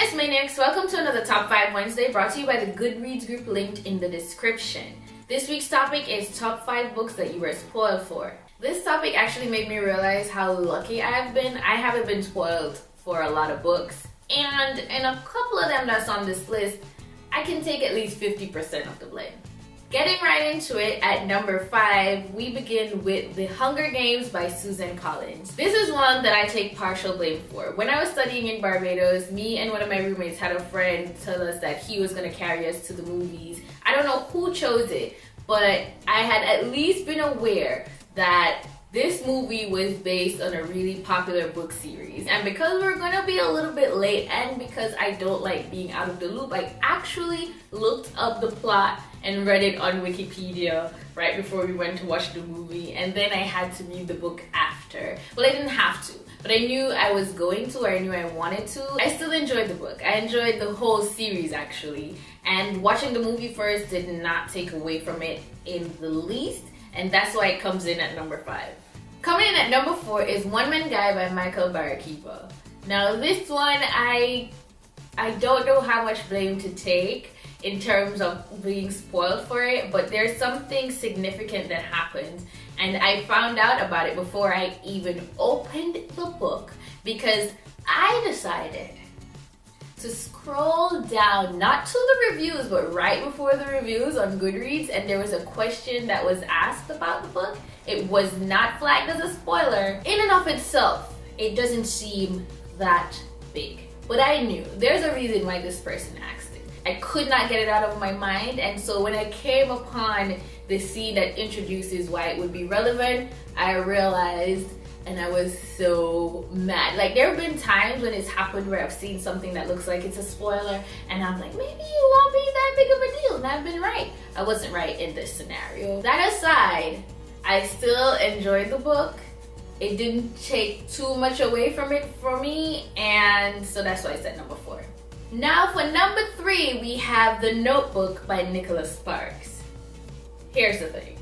Miss Maniacs, welcome to another Top 5 Wednesday brought to you by the Goodreads group linked in the description. This week's topic is top 5 books that you were spoiled for. This topic actually made me realize how lucky I have been. I haven't been spoiled for a lot of books, and in a couple of them that's on this list, I can take at least 50% of the blame. Getting right into it, at number 5, we begin with The Hunger Games by Susan Collins. This is one that I take partial blame for. When I was studying in Barbados, me and one of my roommates had a friend tell us that he was going to carry us to the movies. I don't know who chose it, but I had at least been aware that this movie was based on a really popular book series. And because we're gonna be a little bit late and because I don't like being out of the loop, I actually looked up the plot and read it on Wikipedia right before we went to watch the movie, and then I had to read the book after. Well, I didn't have to, but I knew I was going to, or I knew I wanted to. I still enjoyed the book. I enjoyed the whole series actually, and watching the movie first did not take away from it in the least, and that's why it comes in at number 5. Coming in at number 4 is One Man Guy by Michael Barakiva. Now this one, I don't know how much blame to take in terms of being spoiled for it, but there's something significant that happens, and I found out about it before I even opened the book because I decided to scroll down, not to the reviews, but right before the reviews on Goodreads, and there was a question that was asked about the book. It was not flagged as a spoiler. In and of itself, it doesn't seem that big. But I knew there's a reason why this person asked it. I could not get it out of my mind, and so when I came upon the scene that introduces why it would be relevant, I realized, and I was so mad. Like, there have been times when it's happened where I've seen something that looks like it's a spoiler, and I'm like, maybe it won't be that big of a deal, and I've been right. I wasn't right in this scenario. That aside, I still enjoyed the book. It didn't take too much away from it for me, and so that's why I said number 4. Now for number 3, we have The Notebook by Nicholas Sparks. Here's the thing.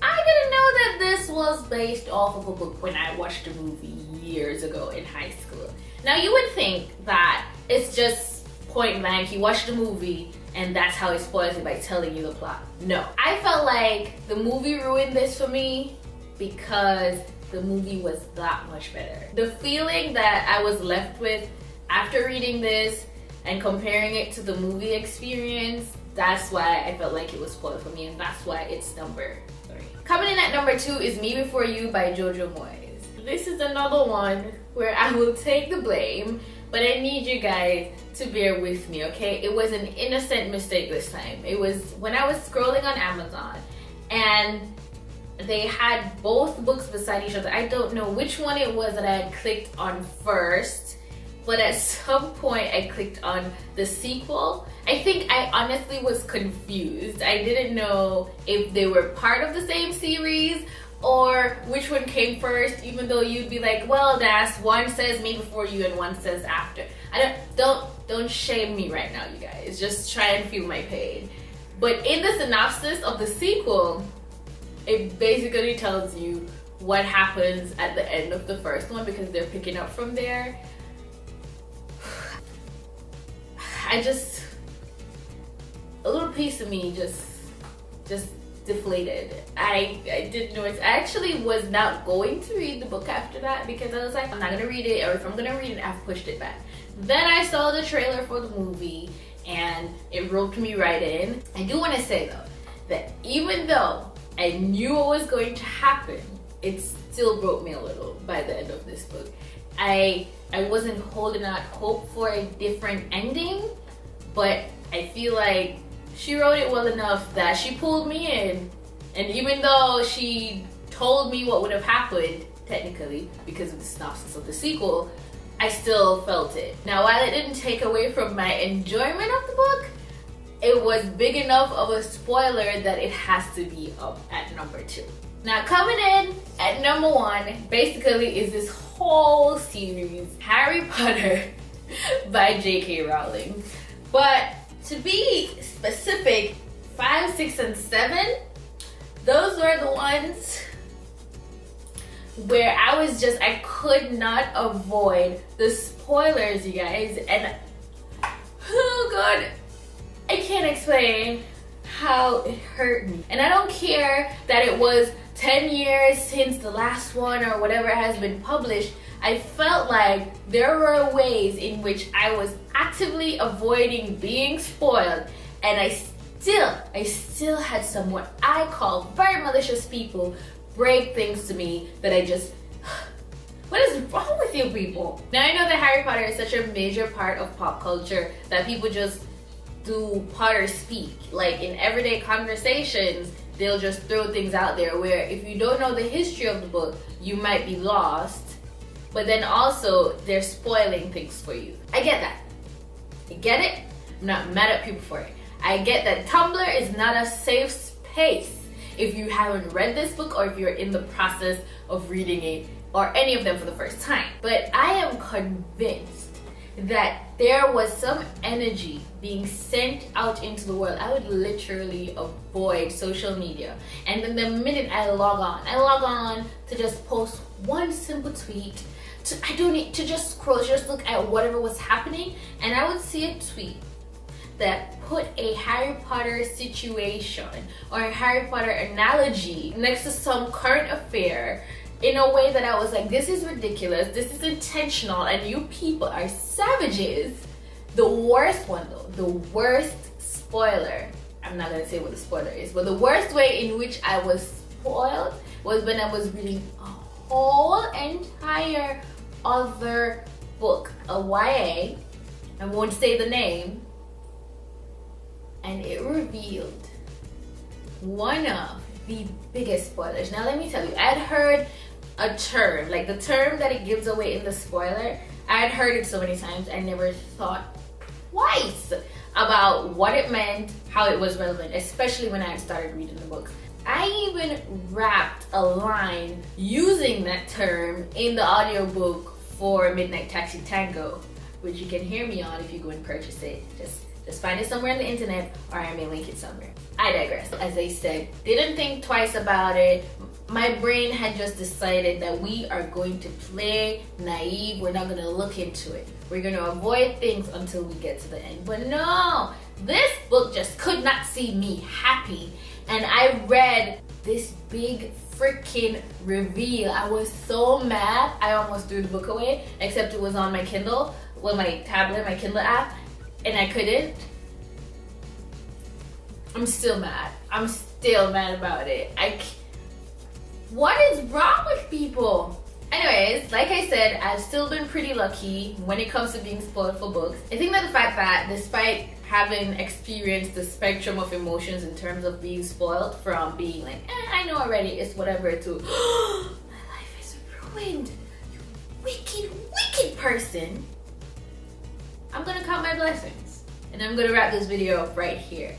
I didn't know that this was based off of a book when I watched the movie years ago in high school. Now you would think that it's just point blank, you watch the movie and that's how it spoils it by telling you the plot. No. I felt like the movie ruined this for me because the movie was that much better. The feeling that I was left with after reading this and comparing it to the movie experience, that's why I felt like it was spoiled for me, and that's why it's number 3. Coming in at number 2 is Me Before You by Jojo Moyes. This is another one where I will take the blame, but I need you guys to bear with me, okay? It was an innocent mistake this time. It was when I was scrolling on Amazon and they had both books beside each other. I don't know which one it was that I had clicked on first, but at some point I clicked on the sequel. I think I honestly was confused. I didn't know if they were part of the same series or which one came first, even though you'd be like, well, that's one says Me Before You and one says After. Don't shame me right now, you guys. Just try and feel my pain. But in the synopsis of the sequel, it basically tells you what happens at the end of the first one because they're picking up from there. A little piece of me just deflated. I didn't know it. I actually was not going to read the book after that because I was like, I'm not gonna read it, or if I'm gonna read it, I've pushed it back. Then I saw the trailer for the movie and it roped me right in. I do want to say though, that even though I knew what was going to happen, it still broke me a little by the end of this book. I wasn't holding out hope for a different ending, but I feel like she wrote it well enough that she pulled me in, and even though she told me what would have happened, technically, because of the synopsis of the sequel, I still felt it. Now, while it didn't take away from my enjoyment of the book, it was big enough of a spoiler that it has to be up at number 2. Now, coming in at number 1, basically is this whole series, Harry Potter by J.K. Rowling. But to be specific, 5, 6, and 7, those were the ones where I could not avoid the spoilers, you guys. And Oh God, I can't explain how it hurt me. And I don't care that it was 10 years since the last one or whatever has been published. I felt like there were ways in which I was actively avoiding being spoiled, and I still had some what I call very malicious people break things to me that I just, what is wrong with you people? Now I know that Harry Potter is such a major part of pop culture that people just do Potter speak. Like in everyday conversations, they'll just throw things out there where if you don't know the history of the book, you might be lost. But then also, they're spoiling things for you. I get that. I get it. I'm not mad at people for it. I get that Tumblr is not a safe space if you haven't read this book or if you're in the process of reading it or any of them for the first time. But I am convinced that there was some energy being sent out into the world. I would literally avoid social media. And then the minute I log on to just post one simple tweet. I don't need to just scroll, just look at whatever was happening, and I would see a tweet that put a Harry Potter situation or a Harry Potter analogy next to some current affair in a way that I was like, this is ridiculous, this is intentional, and you people are savages. The worst one though, the worst spoiler, I'm not gonna say what the spoiler is, but the worst way in which I was spoiled was when I was reading a whole entire other book, a YA, I won't say the name, and it revealed one of the biggest spoilers. Now let me tell you, I had heard a term, like the term that it gives away in the spoiler, I had heard it so many times, I never thought twice about what it meant, how it was relevant, especially when I had started reading the book. I even wrapped a line using that term in the audiobook for Midnight Taxi Tango, which you can hear me on if you go and purchase it. Just find it somewhere on the internet, or I may link it somewhere. I digress. As I said, didn't think twice about it. My brain had just decided that we are going to play naive. We're not going to look into it. We're going to avoid things until we get to the end. But no, this book just could not see me happy. And I read this big freaking reveal. I was so mad, I almost threw the book away, except it was on my Kindle, well, my tablet, my Kindle app, and I couldn't. I'm still mad. I'm still mad about it. What is wrong with people? Anyways, like I said, I've still been pretty lucky when it comes to being spoiled for books. I think that the fact that despite having experienced the spectrum of emotions in terms of being spoiled, from being like, I know already, it's whatever, to my life is ruined, you wicked, wicked person, I'm gonna count my blessings. And I'm gonna wrap this video up right here.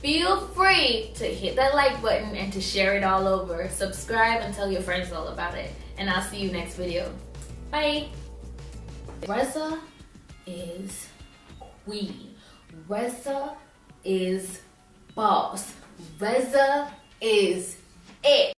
Feel free to hit that like button and to share it all over. Subscribe and tell your friends all about it. And I'll see you next video. Bye. Reza is queen. Reza is boss. Reza is it.